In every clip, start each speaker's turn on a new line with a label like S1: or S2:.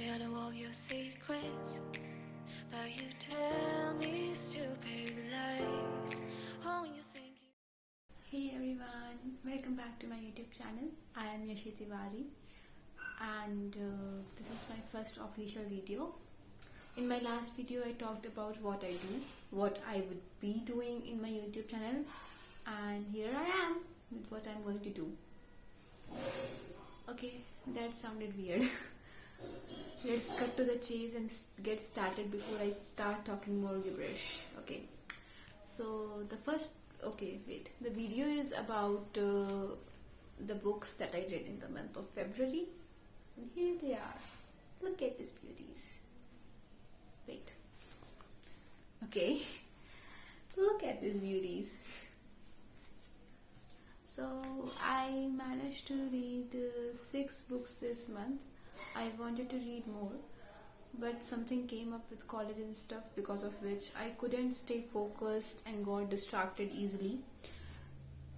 S1: I know all your secrets, but you tell me stupid lies. Oh, you think you...
S2: Hey everyone, welcome back to my YouTube channel. I am Yashi Tiwari and this is my first official video. In my last video I talked about what I do, what I would be doing in my YouTube channel, and here I am with what I'm going to do. Okay, that sounded weird. Let's cut to the chase and get started before I start talking more gibberish. Okay, so the video is about the books that I read in the month of February, and here they are. Look at these beauties. Wait. Okay, look at these beauties. So I managed to read 6 books this month. I wanted to read more, but something came up with college and stuff, because of which I couldn't stay focused and got distracted easily,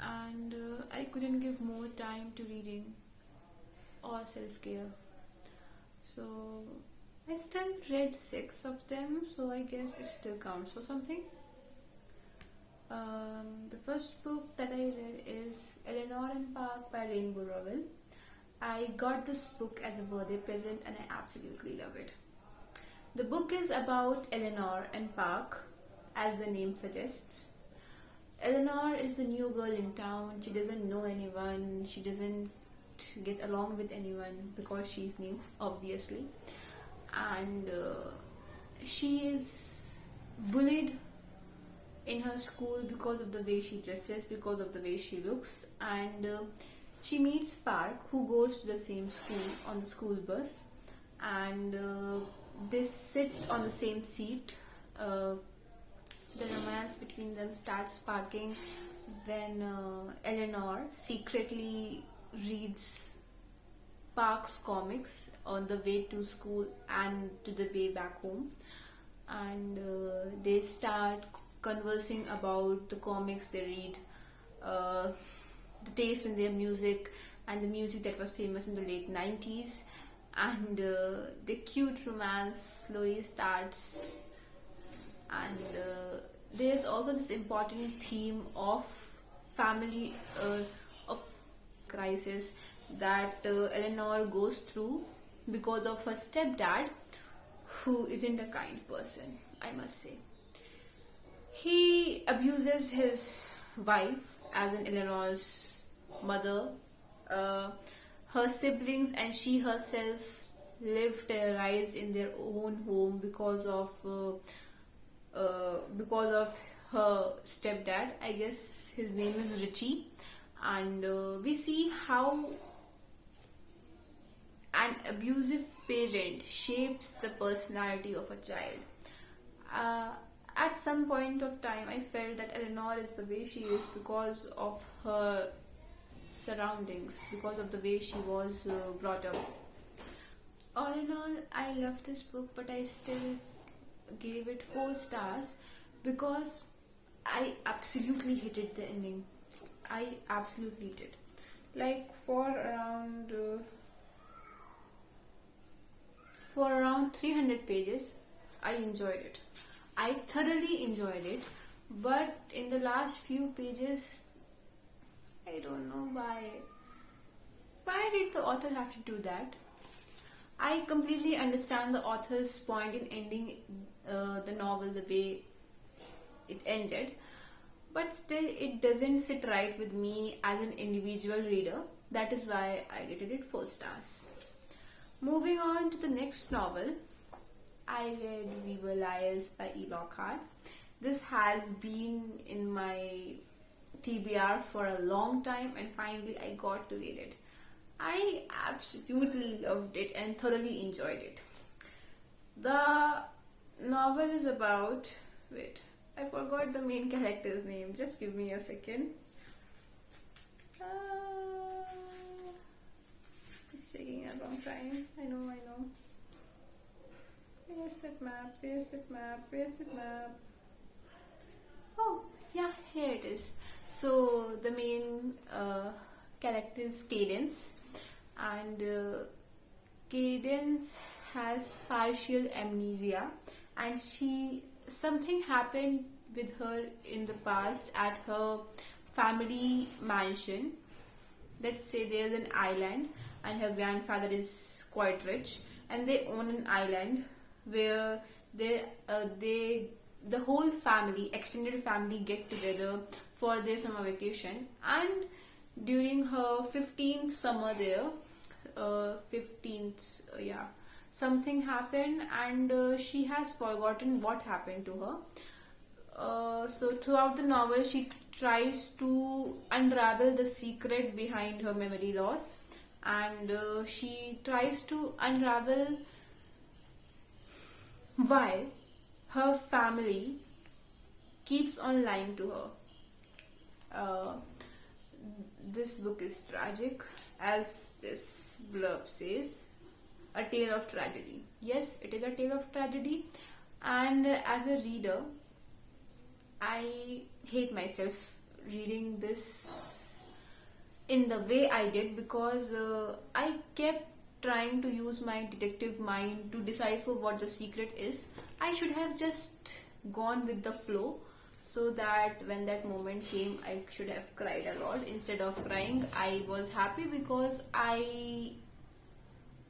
S2: and I couldn't give more time to reading or self-care. So I still read 6 of them, so I guess it still counts for something. The first book that I read is Eleanor and Park by Rainbow Rowell. I got this book as a birthday present and I absolutely love it. The book is about Eleanor and Park, as the name suggests. Eleanor is a new girl in town. She doesn't know anyone. She doesn't get along with anyone because she's new, obviously. And she is bullied in her school because of the way she dresses, because of the way she looks, and she meets Park, who goes to the same school, on the school bus, and they sit on the same seat. The romance between them starts sparking when Eleanor secretly reads Park's comics on the way to school and to the way back home, and they start conversing about the comics they read, the taste in their music, and the music that was famous in the late 90s, and the cute romance slowly starts. And there's also this important theme of family, of crisis that Eleanor goes through because of her stepdad, who isn't a kind person, I must say. He abuses his wife, as in Eleanor's mother. Her siblings and she herself live terrorized in their own home because of her stepdad. I guess his name is Richie, and we see how an abusive parent shapes the personality of a child. At some point of time, I felt that Eleanor is the way she is because of her surroundings, because of the way she was brought up. All in all, I love this book, but I still gave it 4 stars because I absolutely hated the ending. I absolutely did. Like for around 300 pages, I enjoyed it. I thoroughly enjoyed it, but in the last few pages, I don't know why. Why did the author have to do that? I completely understand the author's point in ending the novel the way it ended, but still it doesn't sit right with me as an individual reader. That is why I rated it 4 stars. Moving on to the next novel, I read We Were Liars by E. Lockhart. This has been in my TBR for a long time, and finally I got to read it. I absolutely loved it and thoroughly enjoyed it. The novel is about... Wait, I forgot the main character's name. Just give me a second. It's taking a long time. I know. Where's that map? Oh, yeah, here it is. So the main character is Cadence, and Cadence has partial amnesia, and something happened with her in the past at her family mansion. Let's say there's an island and her grandfather is quite rich, and they own an island where the whole family, extended family, get together for their summer vacation. And during her 15th summer there, 15th, yeah, something happened, and she has forgotten what happened to her. So throughout the novel, she tries to unravel the secret behind her memory loss, and she tries to unravel why her family keeps on lying to her. This book is tragic, as this blurb says, a tale of tragedy. Yes, it is a tale of tragedy, and as a reader, I hate myself reading this in the way I did, because I kept trying to use my detective mind to decipher what the secret is. I should have just gone with the flow, so that when that moment came, I should have cried a lot. Instead of crying, I was happy because I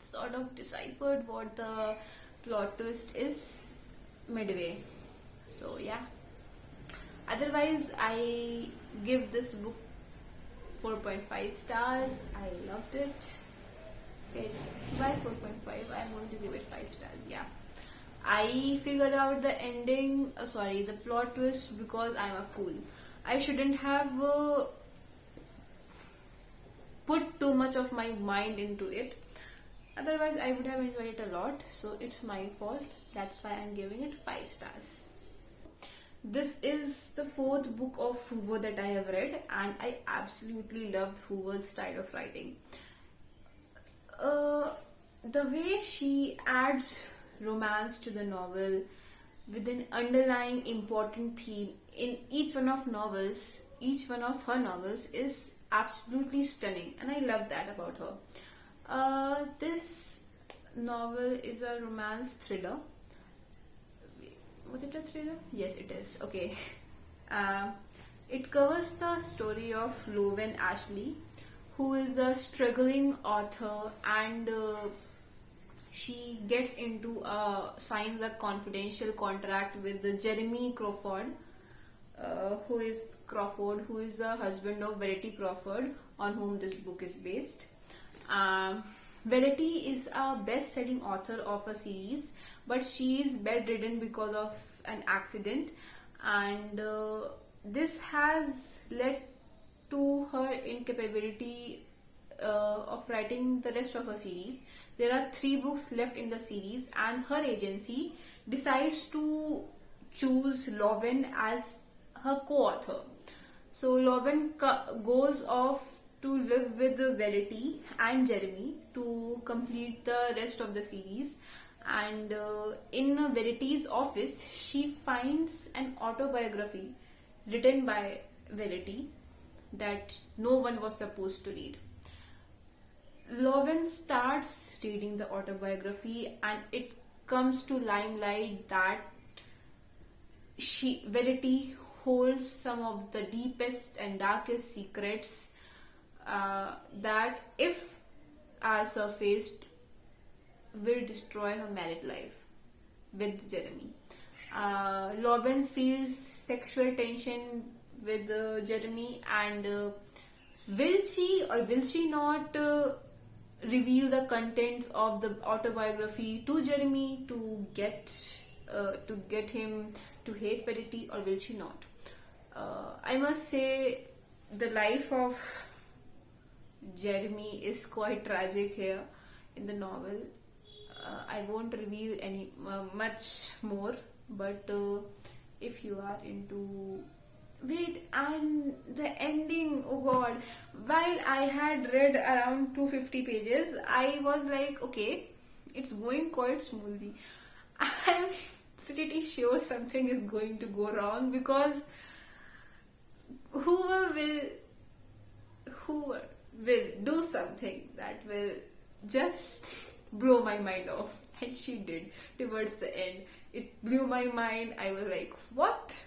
S2: sort of deciphered what the plot twist is midway. So yeah. Otherwise, I give this book 4.5 stars. I loved it. Wait, why 4.5? I'm going to give it 5 stars. Yeah. I figured out the ending, the plot twist, because I'm a fool. I shouldn't have put too much of my mind into it. Otherwise, I would have enjoyed it a lot. So it's my fault. That's why I'm giving it 5 stars. This is the 4th book of Hoover that I have read, and I absolutely loved Hoover's style of writing. The way she adds romance to the novel with an underlying important theme in each one of her novels is absolutely stunning, and I love that about her. This novel is a romance thriller. Was it a thriller? Yes, it is. Okay. It covers the story of Loven Ashley, who is a struggling author, and she gets into signs a confidential contract with Jeremy Crawford, who is the husband of Verity Crawford, on whom this book is based. Verity is a best-selling author of a series, but she is bedridden because of an accident, and this has led to her incapability of writing the rest of her series. There are 3 books left in the series, and her agency decides to choose Loven as her co-author. So Loven goes off to live with Verity and Jeremy to complete the rest of the series. And in Verity's office, she finds an autobiography written by Verity that no one was supposed to read. Loven starts reading the autobiography, and it comes to limelight that Verity holds some of the deepest and darkest secrets that, if are surfaced, will destroy her married life with Jeremy. Loven feels sexual tension with Jeremy, and will she not reveal the contents of the autobiography to Jeremy to get him to hate Verity, or will she not? I must say the life of Jeremy is quite tragic here in the novel. I won't reveal any much more, but if you are into and the ending, oh god, while I had read around 250 pages, I was like, okay, it's going quite smoothly. I'm pretty sure something is going to go wrong, because Hoover will do something that will just blow my mind off. And she did towards the end. It blew my mind. I was like, what?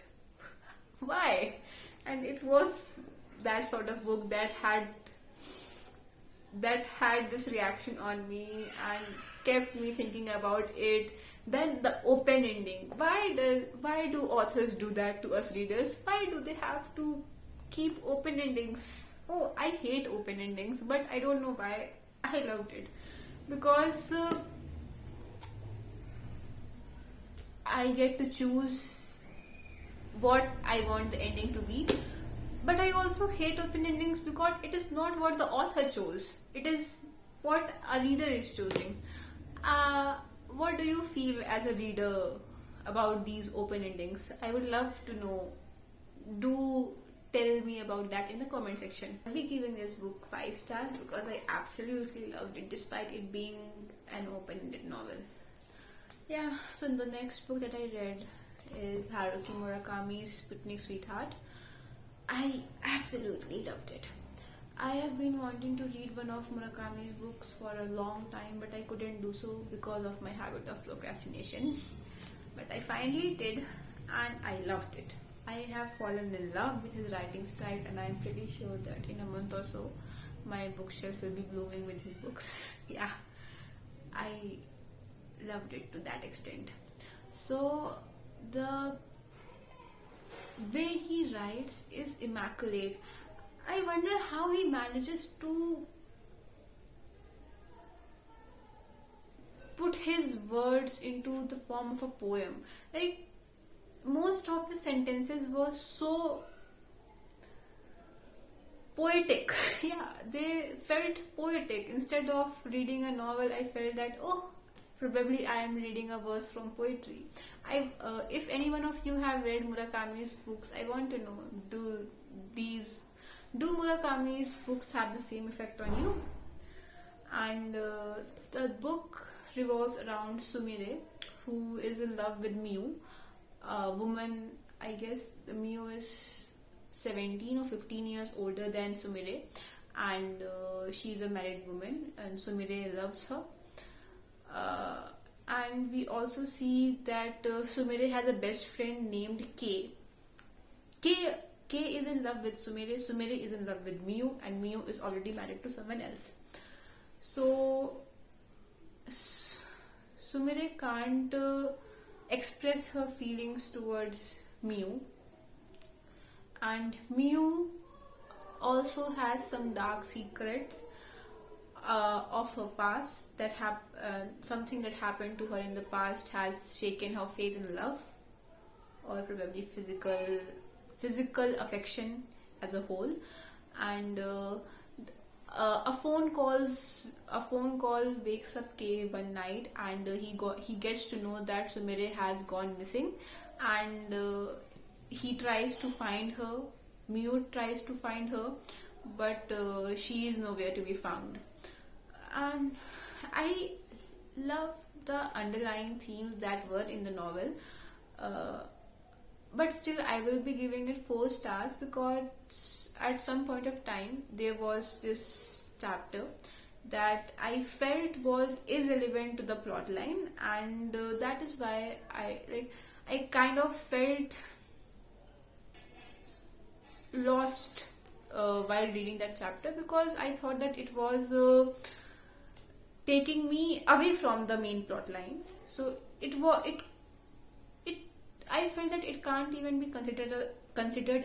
S2: Why? And it was that sort of book that had this reaction on me and kept me thinking about it. Then the open ending. Why do authors do that to us readers? Why do they have to keep open endings? Oh, I hate open endings, but I don't know why. I loved it because I get to choose what I want the ending to be. But I also hate open endings because it is not what the author chose. It is what a reader is choosing. What do you feel as a reader about these open endings? I would love to know. Do tell me about that in the comment section. I'll be giving this book 5 stars because I absolutely loved it despite it being an open-ended novel. Yeah, so the next book that I read is Haruki Murakami's Picnic Sweetheart. I absolutely loved it. I have been wanting to read one of Murakami's books for a long time, but I couldn't do so because of my habit of procrastination. But I finally did, and I loved it. I have fallen in love with his writing style, and I'm pretty sure that in a month or so, my bookshelf will be blooming with his books. Yeah, I loved it to that extent. So, the way he writes is immaculate. I wonder how he manages to put his words into the form of a poem. Like, most of his sentences were so poetic. Yeah, they felt poetic. Instead of reading a novel, I felt that, oh, probably I am reading a verse from poetry. If any one of you have read Murakami's books, I want to know, do Murakami's books have the same effect on you? And the book revolves around Sumire, who is in love with Miu, a woman. I guess Miu is 17 or 15 years older than Sumire, and she's a married woman, and Sumire loves her. And we also see that Sumire has a best friend named K. K is in love with Sumire. Sumire is in love with Miu, and Miu is already married to someone else. So Sumire can't express her feelings towards Miu, and Miu also has some dark secrets of her past that something that happened to her in the past has shaken her faith in love, or probably physical affection as a whole. And a phone call wakes up Kay one night, and he gets to know that Sumire has gone missing, and he tries to find her. Miu tries to find her, but she is nowhere to be found. And I love the underlying themes that were in the novel, but still I will be giving it 4 stars because at some point of time there was this chapter that I felt was irrelevant to the plot line, and that is why I kind of felt lost while reading that chapter, because I thought that it was taking me away from the main plot line. So I felt that it can't even be considered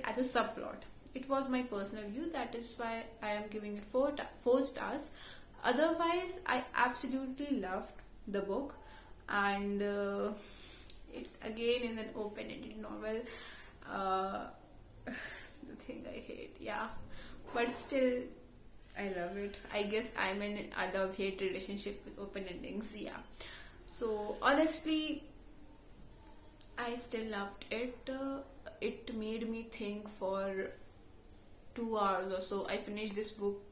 S2: as a subplot. It was my personal view. That is why I am giving it 4 stars. Otherwise, I absolutely loved the book, and it again is an open-ended novel. The thing I hate, yeah, but still I love it. I guess I'm in a love-hate relationship with open endings. Yeah, so honestly, I still loved it. It made me think for 2 hours or so. I finished this book,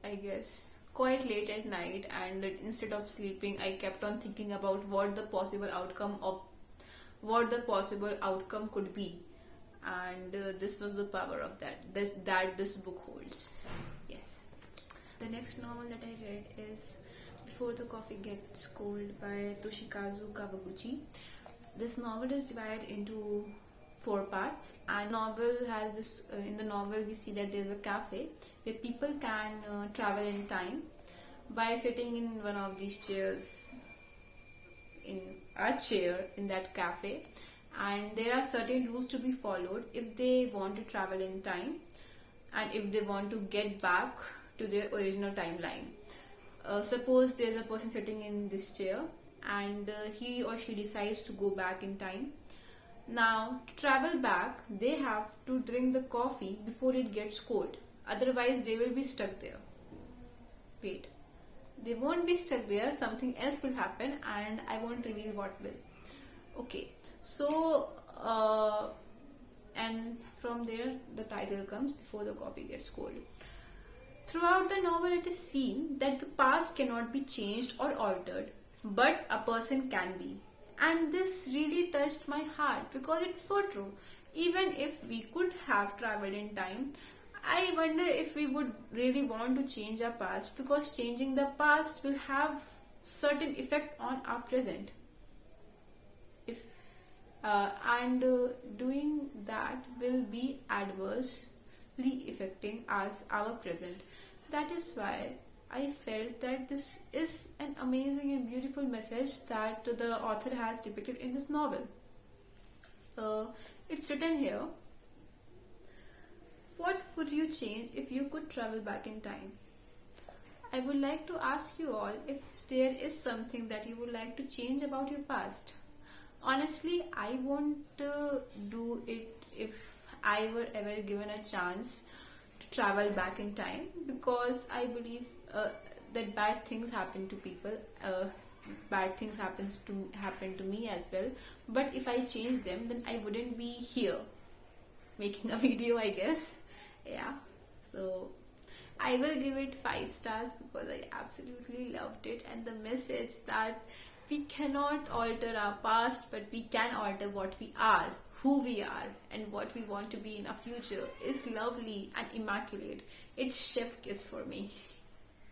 S2: I guess, quite late at night, and instead of sleeping, I kept on thinking about what the possible outcome could be. And this was the power of that this book holds. Yes. The next novel that I read is Before the Coffee Gets Cold by Toshikazu Kawaguchi. This novel is divided into 4 parts, and novel has this. In the novel, we see that there is a cafe where people can travel in time by sitting in one of these chairs, in a chair in that cafe, and there are certain rules to be followed if they want to travel in time and if they want to get back to their original timeline. Suppose there's a person sitting in this chair and he or she decides to go back in time. Now, to travel back, they have to drink the coffee before it gets cold. Otherwise, they will be stuck there. Wait, they won't be stuck there. Something else will happen, and I won't reveal what will. Okay, so and from there, the title comes Before the Coffee Gets Cold. Throughout the novel, it is seen that the past cannot be changed or altered, but a person can be. And this really touched my heart because it's so true. Even if we could have traveled in time, I wonder if we would really want to change our past, because changing the past will have certain effect on our present. If and doing that will be adversely affecting us, our present. That is why I felt that this is an amazing and beautiful message that the author has depicted in this novel. It's written here: what would you change if you could travel back in time? I would like to ask you all if there is something that you would like to change about your past. Honestly, I won't do it if I were ever given a chance to travel back in time, because I believe that bad things happen to people. Bad things happen to me as well. But if I change them, then I wouldn't be here making a video, I guess. Yeah. So I will give it 5 stars because I absolutely loved it, and the message that we cannot alter our past, but we can alter what we are, who we are, and what we want to be in our future is lovely and immaculate. It's chef kiss for me.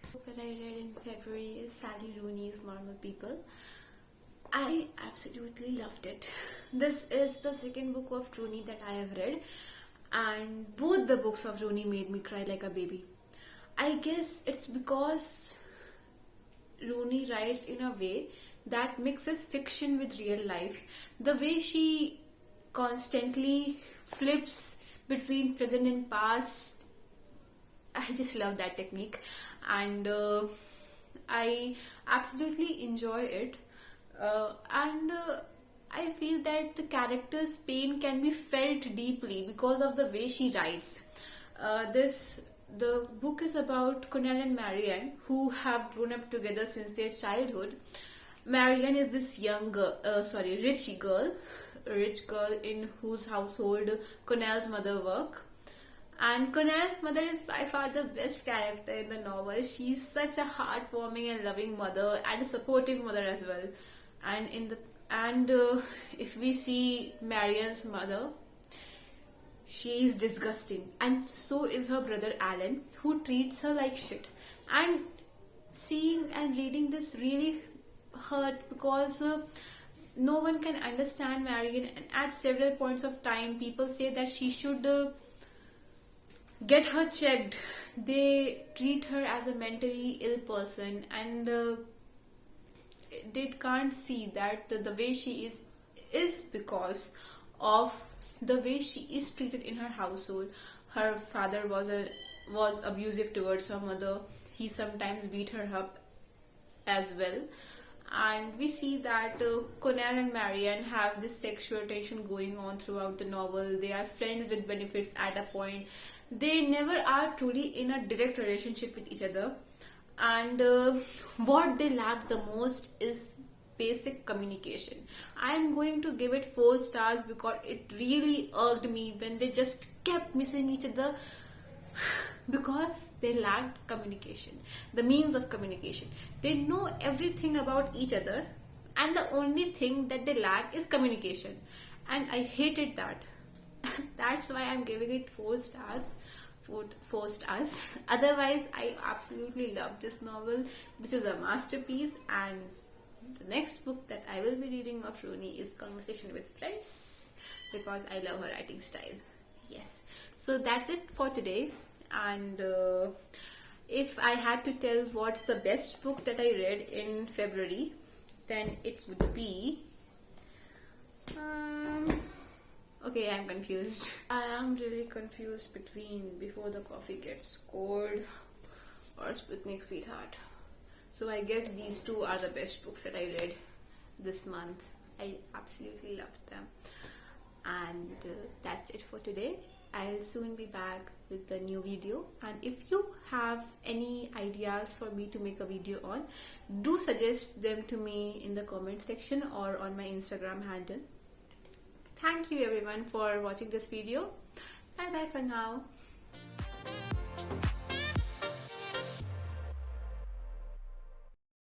S2: The book that I read in February is Sally Rooney's Normal People. I absolutely loved it. This is the second book of Rooney that I have read, and both the books of Rooney made me cry like a baby. I guess it's because Rooney writes in a way that mixes fiction with real life. The way she constantly flips between present and past, I just love that technique, and I absolutely enjoy it. And I feel that the character's pain can be felt deeply because of the way she writes. The book is about Cornell and Marianne, who have grown up together since their childhood. Marianne is this rich girl in whose household Cornell's mother works. And Cornell's mother is by far the best character in the novel. She's such a heartwarming and loving mother, and a supportive mother as well. And if we see Marianne's mother, she is disgusting, and so is her brother Alan, who treats her like shit. And seeing and reading this really hurt because no one can understand Marianne, and at several points of time people say that she should get her checked. They treat her as a mentally ill person, and they can't see that the way she is because of the way she is treated in her household. Her father was abusive towards her mother. He sometimes beat her up as well. And we see that Cornell and Marianne have this sexual tension going on throughout the novel. They are friends with benefits at a point. They never are truly in a direct relationship with each other. And what they lack the most is basic communication. I am going to give it 4 stars because it really irked me when they just kept missing each other because they lacked communication, the means of communication. They know everything about each other, and the only thing that they lack is communication, and I hated that. That's why I'm giving it 4 stars forced us. Otherwise, I absolutely love this novel. This is a masterpiece, and the next book that I will be reading of Rooney is Conversation with Friends, because I love her writing style. Yes. So that's it for today. And if I had to tell what's the best book that I read in February, then it would be. Okay, I'm confused. I am really confused between Before the Coffee Gets Cold or Sputnik Sweetheart. So I guess these two are the best books that I read this month. I absolutely loved them. And that's it for today. I'll soon be back with the new video, and if you have any ideas for me to make a video on, do suggest them to me in the comment section or on my Instagram handle. Thank you everyone for watching this video. Bye bye for now.